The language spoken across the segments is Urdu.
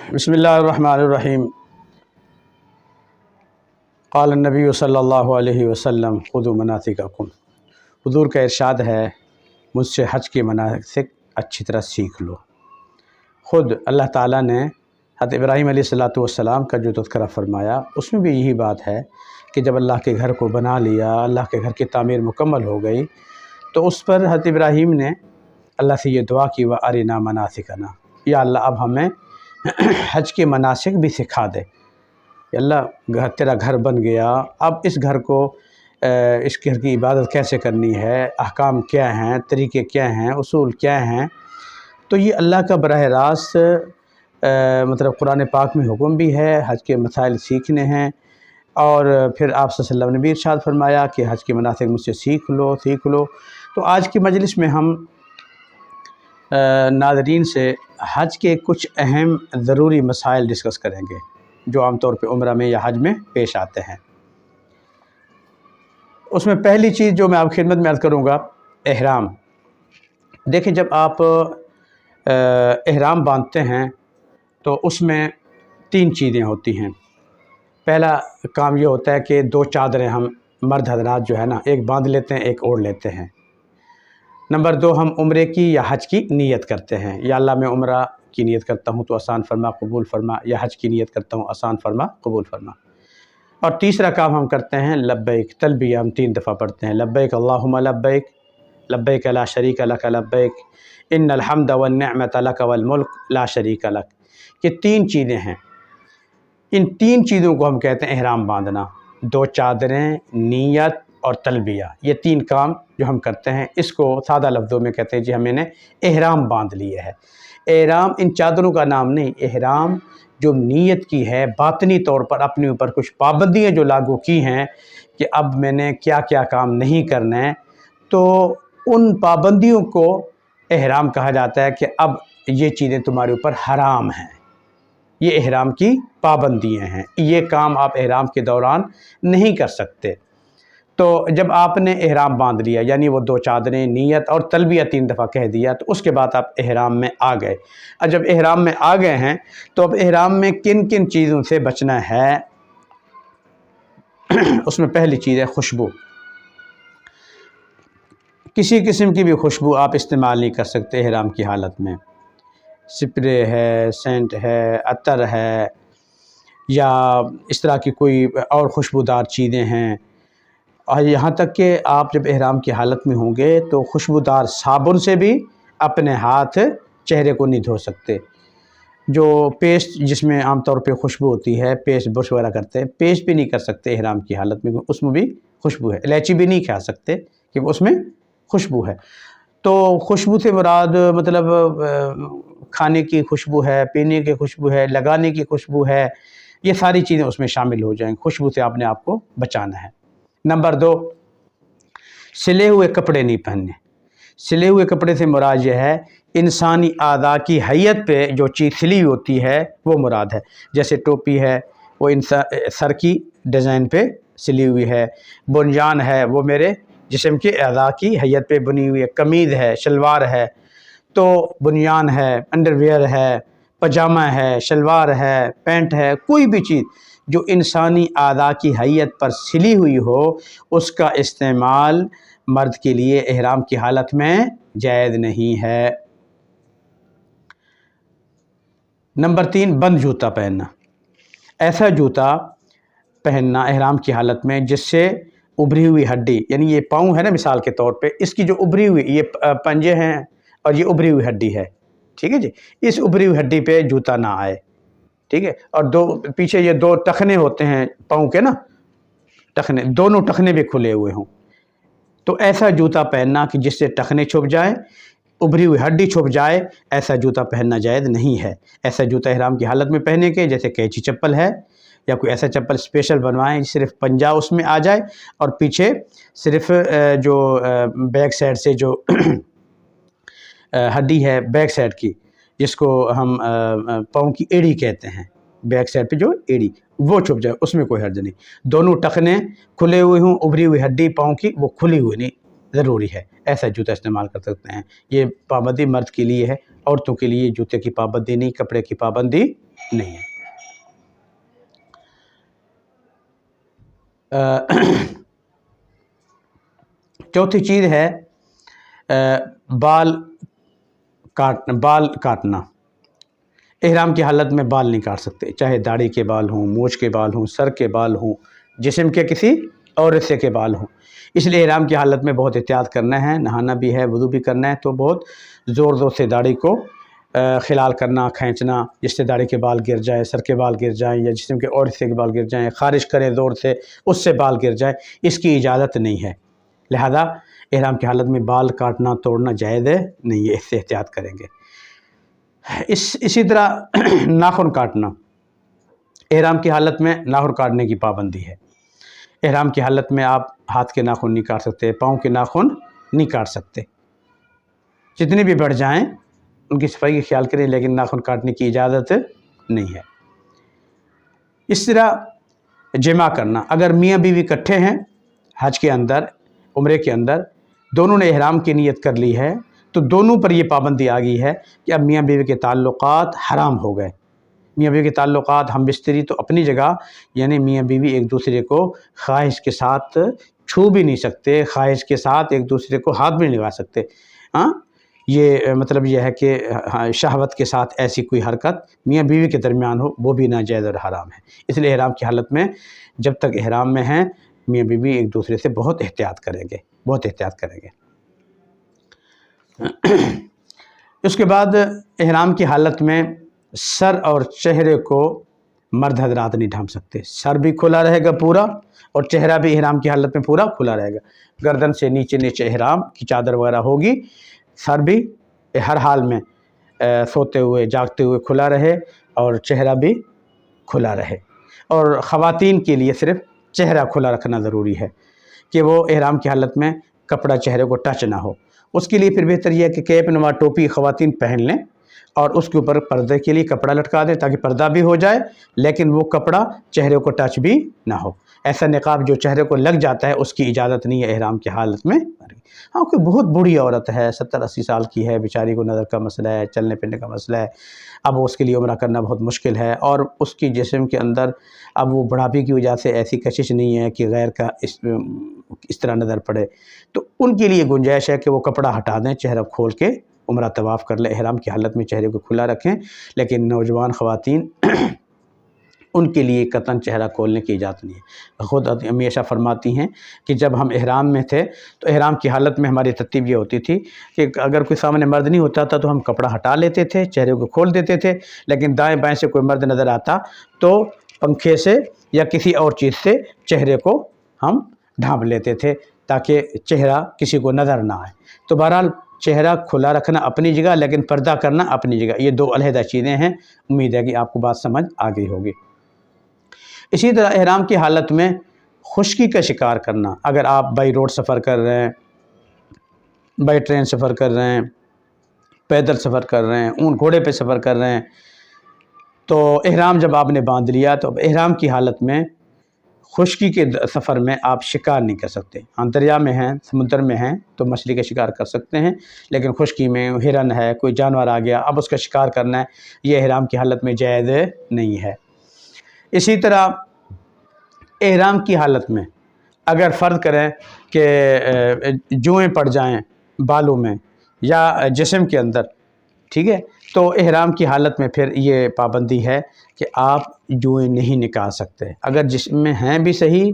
بسم اللہ الرحمن الرحیم۔ قال النبی صلی اللہ علیہ وسلم خذوا مناسککم۔ حضور کا ارشاد ہے مجھ سے حج کے مناسک اچھی طرح سیکھ لو۔ خود اللہ تعالیٰ نے حضرت ابراہیم علیہ السلام کا جو تذکرہ فرمایا اس میں بھی یہی بات ہے کہ جب اللہ کے گھر کو بنا لیا، اللہ کے گھر کی تعمیر مکمل ہو گئی، تو اس پر حضرت ابراہیم نے اللہ سے یہ دعا کی وَأَرِنَا مَنَاسِكَنَا، یا اللہ اب ہمیں حج کے مناسک بھی سکھا دے۔ یا اللہ تیرا گھر بن گیا، اب اس گھر کو اس گھر کی عبادت کیسے کرنی ہے، احکام کیا ہیں، طریقے کیا ہیں، اصول کیا ہیں۔ تو یہ اللہ کا براہ راست مطلب قرآن پاک میں حکم بھی ہے، حج کے مسائل سیکھنے ہیں، اور پھر آپ صلی اللہ علیہ وسلم نے بھی ارشاد فرمایا کہ حج کے مناسک مجھ سے سیکھ لو۔ تو آج کی مجلس میں ہم ناظرین سے حج کے کچھ اہم ضروری مسائل ڈسکس کریں گے جو عام طور پہ عمرہ میں یا حج میں پیش آتے ہیں۔ اس میں پہلی چیز جو میں آپ کی خدمت میں عرض کروں گا، احرام۔ دیکھیں، جب آپ احرام باندھتے ہیں تو اس میں 3 چیزیں ہوتی ہیں۔ پہلا کام یہ ہوتا ہے کہ 2 چادریں ہم مرد حضرات جو ہے نا، ایک باندھ لیتے ہیں، ایک اوڑھ لیتے ہیں۔ نمبر 2، ہم عمرے کی یا حج کی نیت کرتے ہیں، یا اللہ میں عمرہ کی نیت کرتا ہوں تو آسان فرما قبول فرما، یا حج کی نیت کرتا ہوں آسان فرما قبول فرما۔ اور تیسرا کام ہم کرتے ہیں لبیک، تلبیہ ہم 3 دفعہ پڑھتے ہیں، لبیک اللہم لبیک، لبیک لا شریک لک لبیک، ان الحمد والنعمت لک والملک لا شریک لک۔ یہ 3 چیزیں ہیں، ان 3 چیزوں کو ہم کہتے ہیں احرام باندھنا۔ 2 چادریں، نیت اور تلبیہ، یہ 3 کام جو ہم کرتے ہیں، اس کو سادہ لفظوں میں کہتے ہیں جی ہم نے احرام باندھ لیا ہے۔ احرام ان چادروں کا نام نہیں، احرام جو نیت کی ہے، باطنی طور پر اپنے اوپر کچھ پابندیاں جو لاگو کی ہیں کہ اب میں نے کیا کیا کام نہیں کرنا ہے، تو ان پابندیوں کو احرام کہا جاتا ہے کہ اب یہ چیزیں تمہارے اوپر حرام ہیں، یہ احرام کی پابندیاں ہیں، یہ کام آپ احرام کے دوران نہیں کر سکتے۔ تو جب آپ نے احرام باندھ لیا، یعنی وہ 2 چادریں، نیت اور تلبیہ 3 دفعہ کہہ دیا، تو اس کے بعد آپ احرام میں آ گئے۔ اور جب احرام میں آ گئے ہیں تو اب احرام میں کن کن چیزوں سے بچنا ہے؟ اس میں پہلی چیز ہے خوشبو۔ کسی قسم کی بھی خوشبو آپ استعمال نہیں کر سکتے احرام کی حالت میں۔ سپرے ہے، سینٹ ہے، عطر ہے، یا اس طرح کی کوئی اور خوشبودار چیزیں ہیں۔ اور یہاں تک کہ آپ جب احرام کی حالت میں ہوں گے تو خوشبودار صابن سے بھی اپنے ہاتھ چہرے کو نہیں دھو سکتے۔ جو پیسٹ جس میں عام طور پہ خوشبو ہوتی ہے، پیسٹ برش وغیرہ کرتے ہیں، پیسٹ بھی نہیں کر سکتے احرام کی حالت میں، اس میں بھی خوشبو ہے۔ الائچی بھی نہیں کھا سکتے کیونکہ اس میں خوشبو ہے۔ تو خوشبو سے مراد مطلب کھانے کی خوشبو ہے، پینے کی خوشبو ہے، لگانے کی خوشبو ہے، یہ ساری چیزیں اس میں شامل ہو جائیں۔ خوشبو سے آپ نے آپ کو بچانا ہے۔ نمبر 2، سلے ہوئے کپڑے نہیں پہننے۔ سلے ہوئے کپڑے سے مراد یہ ہے انسانی اعضاء کی حیت پہ جو چیز سلی ہوتی ہے وہ مراد ہے۔ جیسے ٹوپی ہے، وہ سر کی ڈیزائن پہ سلی ہوئی ہے، بنیان ہے وہ میرے جسم کے اعضاء کی حیت پہ بنی ہوئی ہے، قمیض ہے، شلوار ہے، تو بنیان ہے، انڈر ویئر ہے، پاجامہ ہے، شلوار ہے، پینٹ ہے، کوئی بھی چیز جو انسانی اعضاء کی حیت پر سلی ہوئی ہو، اس کا استعمال مرد کے لیے احرام کی حالت میں جائز نہیں ہے۔ نمبر 3، بند جوتا پہننا۔ ایسا جوتا پہننا احرام کی حالت میں جس سے ابھری ہوئی ہڈی، یعنی یہ پاؤں ہے نا مثال کے طور پہ، اس کی جو ابھری ہوئی یہ پنجے ہیں اور یہ ابھری ہوئی ہڈی ہے، ٹھیک ہے جی، اس ابھری ہوئی ہڈی پہ جوتا نہ آئے، ٹھیک ہے۔ اور پیچھے یہ 2 ٹخنے ہوتے ہیں پاؤں کے نا، ٹخنے، دونوں ٹخنے بھی کھلے ہوئے ہوں، تو ایسا جوتا پہننا کہ جس سے ٹخنے چھپ جائیں، ابھری ہوئی ہڈی چھپ جائے، ایسا جوتا پہننا جائز نہیں ہے۔ ایسا جوتا احرام کی حالت میں پہنے کے، جیسے کینچی چپل ہے یا کوئی ایسا چپل اسپیشل بنوائیں صرف پنجہ اس میں آ جائے اور پیچھے صرف جو بیک سائڈ سے جو ہڈی ہے بیک سائڈ کی، جس کو ہم پاؤں کی ایڑی کہتے ہیں، بیک سائڈ پہ جو ایڑی وہ چھپ جائے، اس میں کوئی حرج نہیں۔ دونوں ٹخنے کھلے ہوئے ہوں، ابھری ہوئی ہڈی پاؤں کی وہ کھلی ہوئی نہیں ضروری ہے، ایسا جوتا استعمال کر سکتے ہیں۔ یہ پابندی مرد کے لیے ہے، عورتوں کے لیے جوتے کی پابندی نہیں، کپڑے کی پابندی نہیں ہے۔ چوتھی چیز ہے بال کاٹنا۔ احرام کی حالت میں بال نہیں کاٹ سکتے، چاہے داڑھی کے بال ہوں، مونچھ کے بال ہوں، سر کے بال ہوں، جسم کے کسی اور حصے کے بال ہوں۔ اس لیے احرام کی حالت میں بہت احتیاط کرنا ہے، نہانا بھی ہے، وضو بھی کرنا ہے، تو بہت زور سے داڑھی کو خلال کرنا، کھینچنا، جس سے داڑھی کے بال گر جائے، سر کے بال گر جائیں، یا جسم کے اور حصے کے بال گر جائیں، خارج کریں زور سے، اس سے بال گر جائے، اس کی اجازت نہیں ہے۔ لہذا احرام کی حالت میں بال کاٹنا توڑنا جائز نہیں ہے، اس سے احتیاط کریں گے۔ اسی طرح ناخن کاٹنا، احرام کی حالت میں ناخن کاٹنے کی پابندی ہے۔ احرام کی حالت میں آپ ہاتھ کے ناخن نہیں کاٹ سکتے، پاؤں کے ناخن نہیں کاٹ سکتے، جتنے بھی بڑھ جائیں ان کی صفائی کا خیال کریں، لیکن ناخن کاٹنے کی اجازت نہیں ہے۔ اس طرح جمع کرنا، اگر میاں بیوی اکٹھے ہیں حج کے اندر، عمرے کے اندر، دونوں نے احرام کی نیت کر لی ہے، تو دونوں پر یہ پابندی آ گئی ہے کہ اب میاں بیوی کے تعلقات حرام ہو گئے۔ میاں بیوی کے تعلقات ہم بستری تو اپنی جگہ، یعنی میاں بیوی ایک دوسرے کو خواہش کے ساتھ چھو بھی نہیں سکتے، خواہش کے ساتھ ایک دوسرے کو ہاتھ بھی نہیں لگا سکتے۔ یہ مطلب یہ ہے کہ شہوت کے ساتھ ایسی کوئی حرکت میاں بیوی کے درمیان ہو، وہ بھی ناجائز اور حرام ہے۔ اس لیے احرام کی حالت میں جب تک احرام میں ہیں، میاں بیوی ایک دوسرے سے بہت احتیاط کریں گے، بہت احتیاط کریں گے۔ اس کے بعد احرام کی حالت میں سر اور چہرے کو مرد حضرات نہیں ڈھانپ سکتے، سر بھی کھلا رہے گا پورا، اور چہرہ بھی احرام کی حالت میں پورا کھلا رہے گا، گردن سے نیچے احرام کی چادر وغیرہ ہوگی، سر بھی ہر حال میں سوتے ہوئے جاگتے ہوئے کھلا رہے، اور چہرہ بھی کھلا رہے۔ اور خواتین کے لیے صرف چہرہ کھلا رکھنا ضروری ہے کہ وہ احرام کی حالت میں کپڑا چہرے کو ٹچ نہ ہو۔ اس کے لیے پھر بہتر یہ ہے کہ کیپ نما ٹوپی خواتین پہن لیں، اور اس کے اوپر پردے کے لیے کپڑا لٹکا دیں تاکہ پردہ بھی ہو جائے، لیکن وہ کپڑا چہرے کو ٹچ بھی نہ ہو۔ ایسا نقاب جو چہرے کو لگ جاتا ہے اس کی اجازت نہیں ہے احرام کی حالت میں۔ ہاں، کوئی بہت بوڑھی عورت ہے، 70-80 سال کی ہے، بیچاری کو نظر کا مسئلہ ہے، چلنے پھرنے کا مسئلہ ہے، اب اس کے لیے عمرہ کرنا بہت مشکل ہے، اور اس کی جسم کے اندر اب وہ بڑھاپے کی وجہ سے ایسی کشش نہیں ہے کہ غیر کا اس طرح نظر پڑے، تو ان کے لیے گنجائش ہے کہ وہ کپڑا ہٹا دیں، چہرہ کھول کے عمرہ طواف کر لیں، احرام کی حالت میں چہرے کو کھلا رکھیں۔ لیکن نوجوان خواتین ان کے لیے قطعاً چہرہ کھولنے کی اجازت نہیں ہے۔ خود امی عائشہ فرماتی ہیں کہ جب ہم احرام میں تھے تو احرام کی حالت میں ہماری ترتیب یہ ہوتی تھی کہ اگر کوئی سامنے مرد نہیں ہوتا تھا تو ہم کپڑا ہٹا لیتے تھے، چہرے کو کھول دیتے تھے، لیکن دائیں بائیں سے کوئی مرد نظر آتا تو پنکھے سے یا کسی اور چیز سے چہرے کو ہم ڈھانپ لیتے تھے تاکہ چہرہ کسی کو نظر نہ آئے۔ تو بہرحال چہرہ کھلا رکھنا اپنی جگہ، لیکن پردہ کرنا اپنی جگہ، یہ دو علیحدہ چیزیں ہیں۔ امید ہے کہ آپ کو بات سمجھ آ گئی ہوگی۔ اسی طرح احرام کی حالت میں خشکی کا شکار کرنا، اگر آپ بائی روڈ سفر کر رہے ہیں، بائی ٹرین سفر کر رہے ہیں، پیدل سفر کر رہے ہیں، اونٹ گھوڑے پہ سفر کر رہے ہیں، تو احرام جب آپ نے باندھ لیا تو احرام کی حالت میں خشکی کے سفر میں آپ شکار نہیں کر سکتے۔ ہاں، دریا میں ہیں، سمندر میں ہیں تو مچھلی کا شکار کر سکتے ہیں، لیکن خشکی میں ہرن ہے، کوئی جانور آ گیا، اب اس کا شکار کرنا ہے، یہ احرام کی حالت میں جائز نہیں ہے۔ اسی طرح احرام کی حالت میں اگر فرض کریں کہ جوئیں پڑ جائیں بالوں میں یا جسم کے اندر، ٹھیک ہے، تو احرام کی حالت میں پھر یہ پابندی ہے کہ آپ جوئیں نہیں نکال سکتے۔ اگر جسم میں ہیں بھی صحیح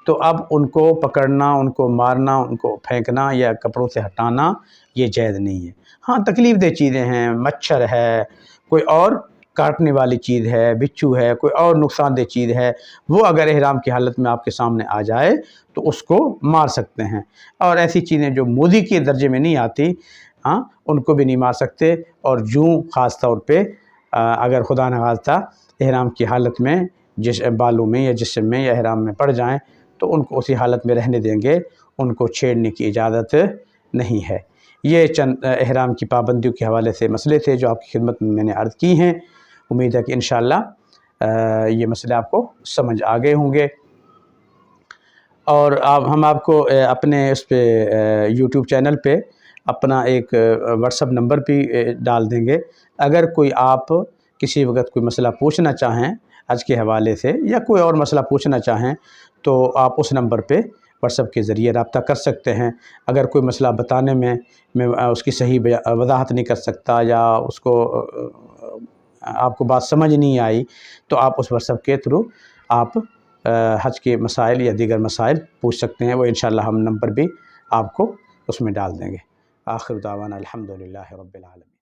تو اب ان کو پکڑنا، ان کو مارنا، ان کو پھینکنا یا کپڑوں سے ہٹانا یہ جائز نہیں ہے۔ ہاں، تکلیف دہ چیزیں ہیں، مچھر ہے، کوئی اور کاٹنے والی چیز ہے، بچھو ہے، کوئی اور نقصان دہ چیز ہے، وہ اگر احرام کی حالت میں آپ کے سامنے آ جائے تو اس کو مار سکتے ہیں، اور ایسی چیزیں جو موذی کے درجے میں نہیں آتی، ہاں، ان کو بھی نہیں مار سکتے۔ اور جوں خاص طور پہ اگر خدا نخواستہ احرام کی حالت میں بالوں میں یا جسم میں یا احرام میں پڑ جائیں تو ان کو اسی حالت میں رہنے دیں گے، ان کو چھیڑنے کی اجازت نہیں ہے۔ یہ چند احرام کی پابندیوں کے حوالے سے مسئلے تھے جو آپ کی خدمت میں نے عرض کی ہیں۔ امید ہے کہ انشاءاللہ یہ مسئلے آپ کو سمجھ آ گئے ہوں گے، اور ہم آپ کو اپنے اس پہ یوٹیوب چینل پہ اپنا ایک واٹس اپ نمبر بھی ڈال دیں گے۔ اگر کوئی آپ کسی وقت کوئی مسئلہ پوچھنا چاہیں حج کے حوالے سے یا کوئی اور مسئلہ پوچھنا چاہیں تو آپ اس نمبر پہ واٹس ایپ کے ذریعے رابطہ کر سکتے ہیں۔ اگر کوئی مسئلہ بتانے میں اس کی صحیح وضاحت نہیں کر سکتا یا اس کو آپ کو بات سمجھ نہیں آئی تو آپ اس واٹس ایپ کے تھرو آپ حج کے مسائل یا دیگر مسائل پوچھ سکتے ہیں، وہ انشاءاللہ ہم نمبر بھی آپ کو اس میں ڈال دیں گے۔ آخر دعوانا الحمدللہ رب العالمین۔